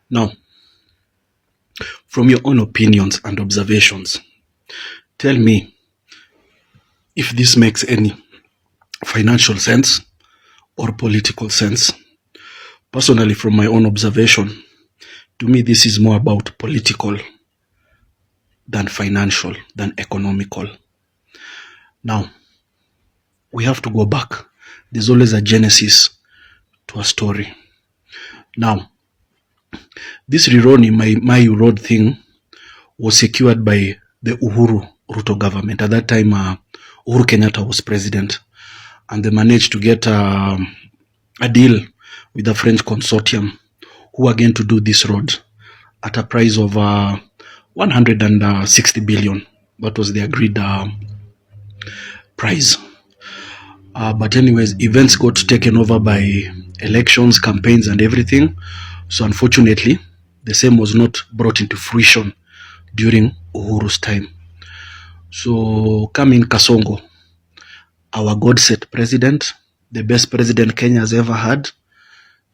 Now, from your own opinions and observations, tell me if this makes any financial sense or political sense. Personally, from my own observation, to me, this is more about political than financial, than economical. Now, we have to go back. There's always a genesis to a story. Now, this Rironi, my road thing, was secured by the Ruto government. At that time, Uhuru Kenyatta was president, and they managed to get a deal with the French consortium who are going to do this road at a price of 160 billion. That was the agreed price. But anyways, events got taken over by elections, campaigns, and everything. So unfortunately, the same was not brought into fruition during Uhuru's time. So coming Kasongo, our God-set president, the best president Kenya has ever had,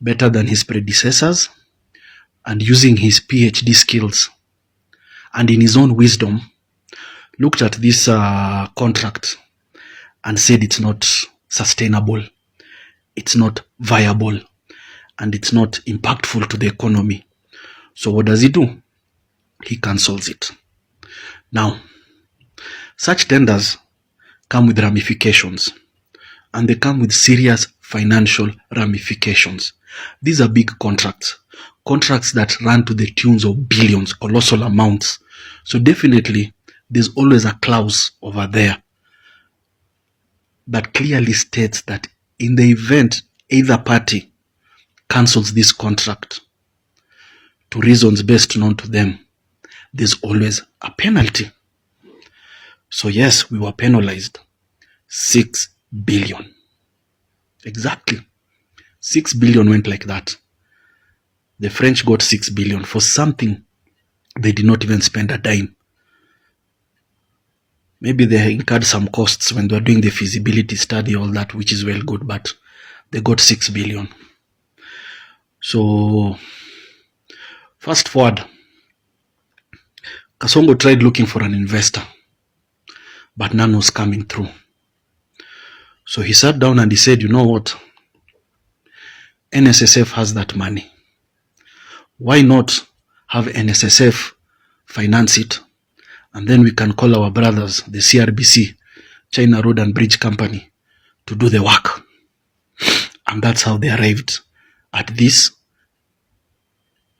better than his predecessors, and using his PhD skills and in his own wisdom, looked at this contract and said it's not sustainable, it's not viable, and it's not impactful to the economy. So what does he do? He cancels it. Now, such tenders come with ramifications, and they come with serious financial ramifications. These are big contracts that run to the tunes of billions, colossal amounts. So definitely, there's always a clause over there that clearly states that in the event either party cancels this contract to reasons best known to them, there's always a penalty. So yes, we were penalized 6 billion. Exactly. 6 billion went like that. The French got 6 billion for something they did not even spend a dime. Maybe they incurred some costs when they were doing the feasibility study, all that, which is well good, but they got 6 billion. So, fast forward, Kasongo tried looking for an investor, but none was coming through. So he sat down and he said, you know what? NSSF has that money. Why not have NSSF finance it? And then we can call our brothers, the CRBC, China Road and Bridge Company, to do the work. And that's how they arrived at this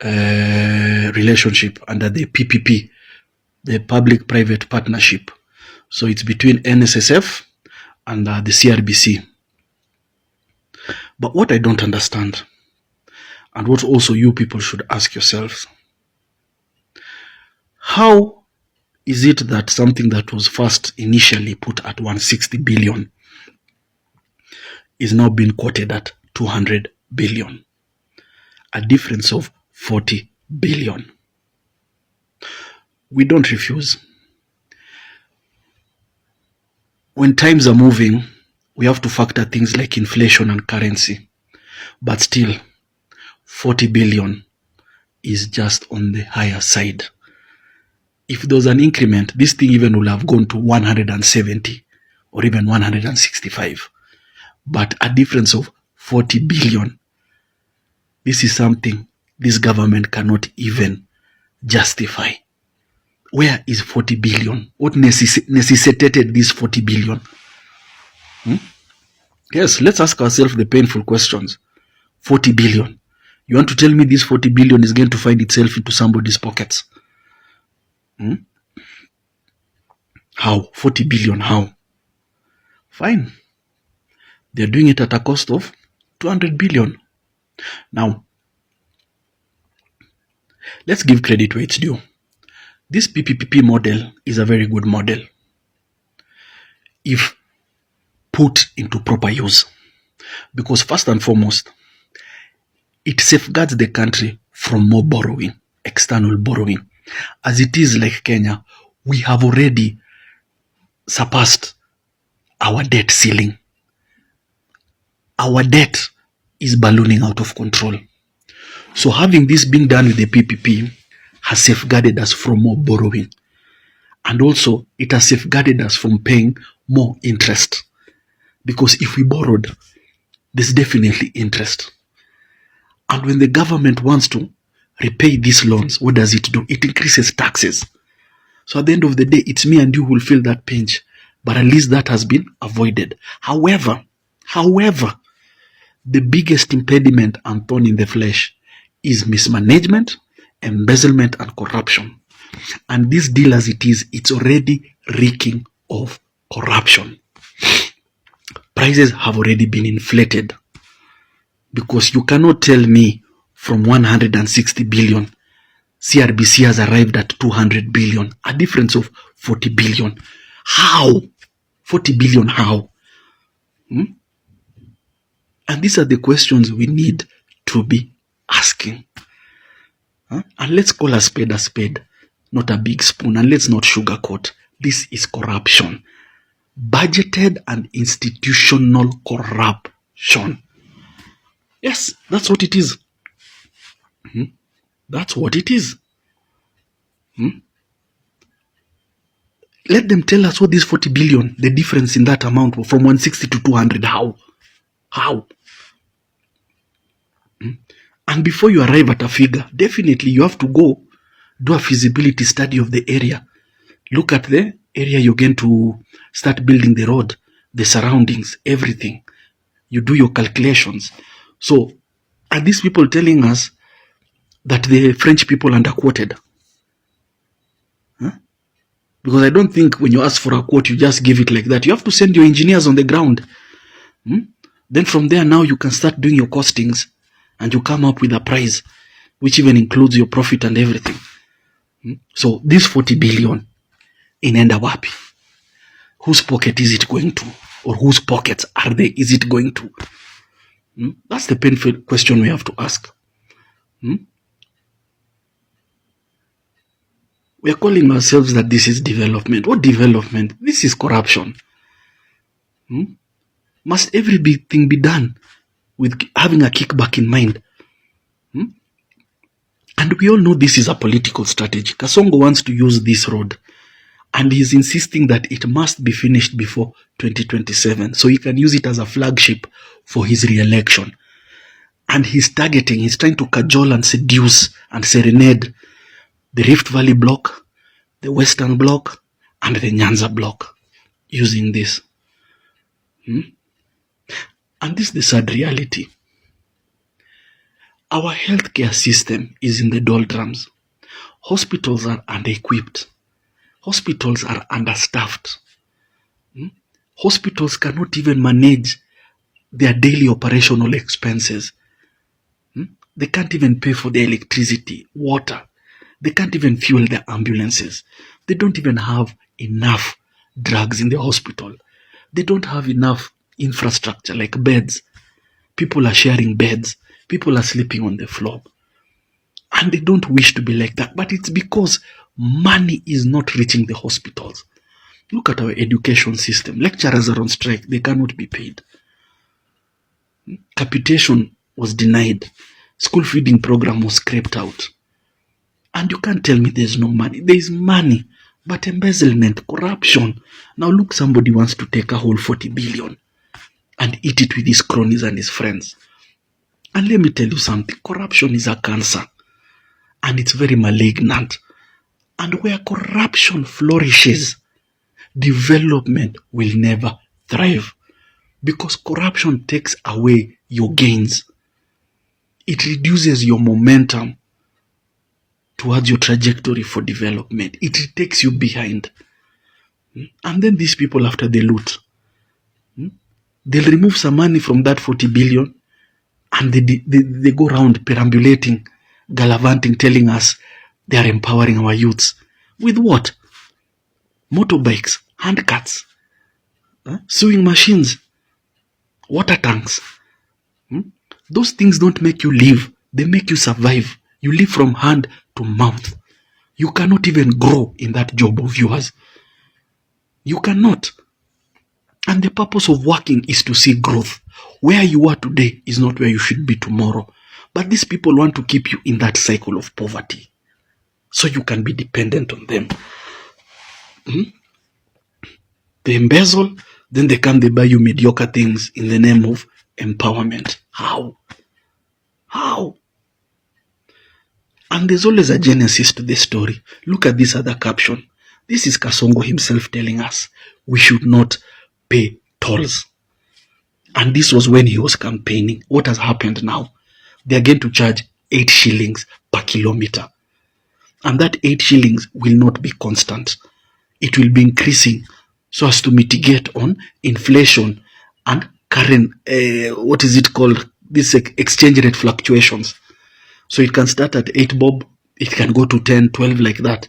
relationship under the PPP, the Public-Private Partnership. So it's between NSSF and the CRBC. But what I don't understand, and what also you people should ask yourselves, how is it that something that was first initially put at 160 billion is now being quoted at 200 billion? A difference of 40 billion. We don't refuse. When times are moving, we have to factor things like inflation and currency. But still, 40 billion is just on the higher side. If there was an increment, this thing even will have gone to 170 or even 165. But a difference of 40 billion, this is something this government cannot even justify. Where is 40 billion? What necessitated this 40 billion? Yes, let's ask ourselves the painful questions. 40 billion. You want to tell me this 40 billion is going to find itself into somebody's pockets? How? 40 billion, how? Fine. They're doing it at a cost of 200 billion. Now, let's give credit where it's due. This PPP model is a very good model if put into proper use. Because first and foremost, it safeguards the country from more borrowing, external borrowing. As it is like Kenya, we have already surpassed our debt ceiling. Our debt is ballooning out of control. So having this being done with the PPP has safeguarded us from more borrowing. And also, it has safeguarded us from paying more interest. Because if we borrowed, there's definitely interest. And when the government wants to repay these loans, what does it do? It increases taxes. So at the end of the day, it's me and you who will feel that pinch. But at least that has been avoided. However, the biggest impediment and thorn in the flesh is mismanagement, embezzlement, and corruption. And this deal as it is, it's already reeking of corruption. Prices have already been inflated, because you cannot tell me from 160 billion, CRBC has arrived at 200 billion, a difference of 40 billion. How? 40 billion, how? And these are the questions we need to be asking. And let's call a spade, not a big spoon, and let's not sugarcoat. This is corruption. Budgeted and institutional corruption. Yes, that's what it is. That's what it is. Let them tell us what this 40 billion, the difference in that amount from 160 to 200, how? And before you arrive at a figure, definitely you have to go do a feasibility study of the area. Look at the area you're going to start building the road, the surroundings, everything. You do your calculations. So, are these people telling us that the French people underquoted? Because I don't think when you ask for a quote, you just give it like that. You have to send your engineers on the ground. Then from there, now you can start doing your costings and you come up with a price, which even includes your profit and everything. So this 40 billion in Wapi, whose pocket is it going to? Or whose pockets is it going to? That's the painful question we have to ask. We are calling ourselves that this is development. What development? This is corruption. Must everything be done with having a kickback in mind? And we all know this is a political strategy. Kasongo wants to use this road, and he's insisting that it must be finished before 2027, so he can use it as a flagship for his re-election. And he's trying to cajole and seduce and serenade the Rift Valley block, the Western block, and the Nyanza block using this. And this is the sad reality. Our healthcare system is in the doldrums. Hospitals are under-equipped. Hospitals are understaffed. Hospitals cannot even manage their daily operational expenses. They can't even pay for the electricity, water. They can't even fuel their ambulances. They don't even have enough drugs in the hospital. They don't have enough infrastructure like beds. People are sharing beds. People are sleeping on the floor. And they don't wish to be like that. But it's because money is not reaching the hospitals. Look at our education system. Lecturers are on strike. They cannot be paid. Capitation was denied. School feeding program was scraped out. And you can't tell me there's no money. There is money, but embezzlement, corruption. Now look, somebody wants to take a whole 40 billion and eat it with his cronies and his friends. And let me tell you something, corruption is a cancer, and it's very malignant. And where corruption flourishes, development will never thrive, because corruption takes away your gains. It reduces your momentum towards your trajectory for development. It takes you behind. And then these people, after they loot, they'll remove some money from that 40 billion and they go around perambulating, gallivanting, telling us they are empowering our youths. With what? Motorbikes, handcarts, sewing machines, water tanks. Those things don't make you live. They make you survive. You live from hand to mouth. You cannot even grow in that job of yours. You cannot. And the purpose of working is to see growth. Where you are today is not where you should be tomorrow. But these people want to keep you in that cycle of poverty so you can be dependent on them. They embezzle, then they come, they buy you mediocre things in the name of empowerment. How? And there's always a genesis to this story. Look at this other caption. This is Kasongo himself telling us we should not pay tolls. And this was when he was campaigning. What has happened now? They are going to charge 8 shillings per kilometer. And that 8 shillings will not be constant. It will be increasing so as to mitigate on inflation and current, this exchange rate fluctuations. So it can start at 8 bob, it can go to 10, 12 like that.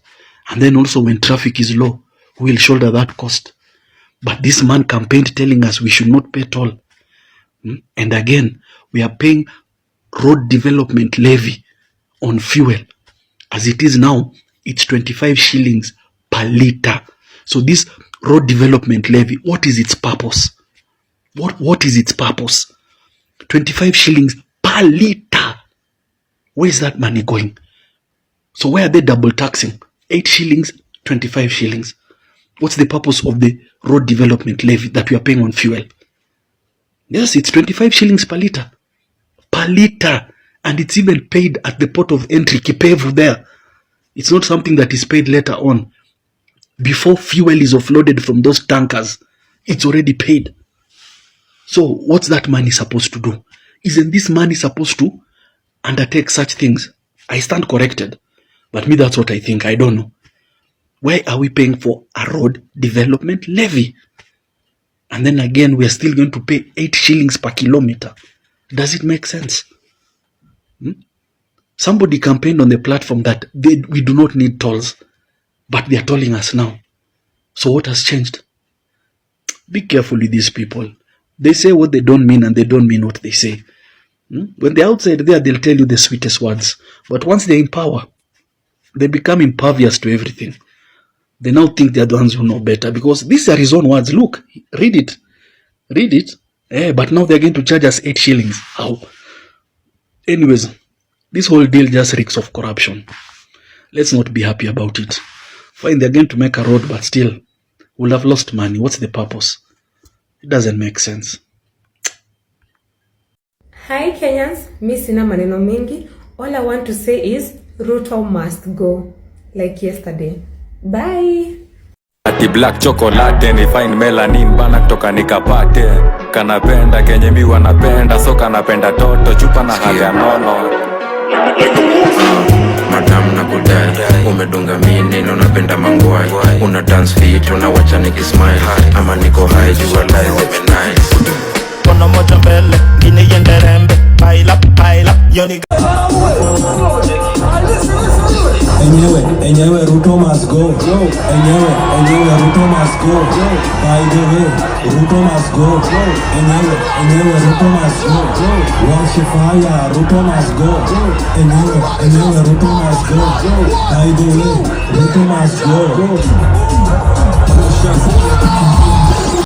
And then also when traffic is low, we will shoulder that cost. But this man campaigned telling us we should not pay toll. And again, we are paying road development levy on fuel. As it is now, it's 25 shillings per litre. So this road development levy, what is its purpose? What is its purpose? 25 shillings per litre. Where is that money going? So where are they double taxing? 8 shillings, 25 shillings. What's the purpose of the road development levy that we are paying on fuel? Yes, it's 25 shillings per litre. Per litre. And it's even paid at the port of entry, Kipevu there. It's not something that is paid later on. Before fuel is offloaded from those tankers, it's already paid. So what's that money supposed to do? Isn't this money supposed to undertake such things? I stand corrected. But me, that's what I think. I don't know. Why are we paying for a road development levy? And then again, we are still going to pay 8 shillings per kilometer. Does it make sense? Somebody campaigned on the platform that we do not need tolls, but they are tolling us now. So what has changed? Be careful with these people. They say what they don't mean and they don't mean what they say. When they're outside there, they'll tell you the sweetest words. But once they're in power, they become impervious to everything. They now think they're the ones who know better because these are his own words. Look, read it. Read it. But now they're going to charge us 8 shillings. How? Anyways, this whole deal just reeks of corruption. Let's not be happy about it. Fine, they're going to make a road, but still, we'll have lost money. What's the purpose? It doesn't make sense. Hi Kenyans, mi sina maneno mingi. All I want to say is Ruto must go, like yesterday. Bye. Ati black chocolate ni fine melanin bana kutoka nikapate. Kanapenda kenye mi wanapenda, so kanapenda toto chupa na hali ya nono. Madam na kudai, umedunga mini na unapenda mangwai. Una dance fit, unawacha nikismile. Ama niko high, you realize I'm nice. Kono moja mbele, gine yende rembe. Pile up, yoni. Enyewe, Ruto must go. Enyewe, Ruto must go. By the way, Ruto must go. Enyewe, Ruto must go. Wash fire, Ruto must go. Enyewe, Ruto must go. By the way, Ruto must go.